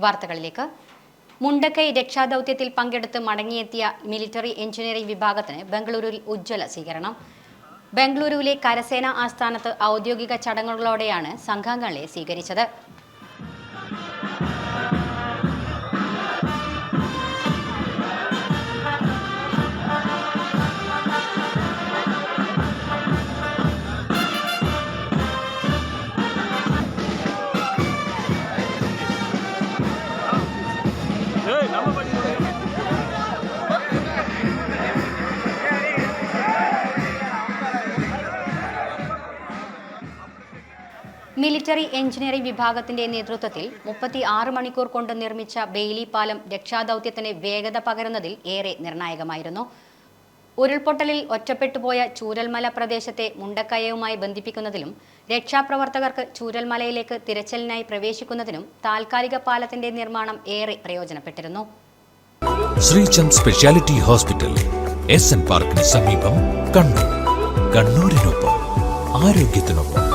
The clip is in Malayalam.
വാർത്തകളിലേക്ക്. മുണ്ടക്കൈ രക്ഷാദൌത്യത്തിൽ പങ്കെടുത്ത് മടങ്ങിയെത്തിയ മിലിറ്ററി എഞ്ചിനീയറിംഗ് വിഭാഗത്തിന് ബംഗളൂരുവിൽ ഉജ്ജ്വല സ്വീകരണം. ബംഗളൂരുവിലെ കരസേനാ ആസ്ഥാനത്ത് ഔദ്യോഗിക ചടങ്ങുകളോടെയാണ് സംഘാംഗങ്ങളെ സ്വീകരിച്ചത്. മിലിറ്ററി എഞ്ചിനീയറിംഗ് വിഭാഗത്തിന്റെ നേതൃത്വത്തിൽ 36 മണിക്കൂർ കൊണ്ട് നിർമ്മിച്ച ബെയിലി പാലം രക്ഷാദൌത്യത്തിന് വേഗത പകരുന്നതിൽ ഏറെ നിർണായകമായിരുന്നു. ഉരുൾപൊട്ടലിൽ ഒറ്റപ്പെട്ടുപോയ ചൂരൽമല പ്രദേശത്തെ മുണ്ടക്കയവുമായി ബന്ധിപ്പിക്കുന്നതിലും രക്ഷാപ്രവർത്തകർക്ക് ചൂരൽമലയിലേക്ക് തിരച്ചിലിനായി പ്രവേശിക്കുന്നതിനും താൽക്കാലിക പാലത്തിന്റെ നിർമ്മാണം ഏറെ പ്രയോജനപ്പെട്ടിരുന്നു. ശ്രീചന്ദ് സ്പെഷ്യാലിറ്റി ഹോസ്പിറ്റൽ, SN പാർക്കിന് സമീപം, കണ്ണൂർ. കണ്ണൂരിനൊപ്പം ആരോഗ്യത്തിനൊപ്പം.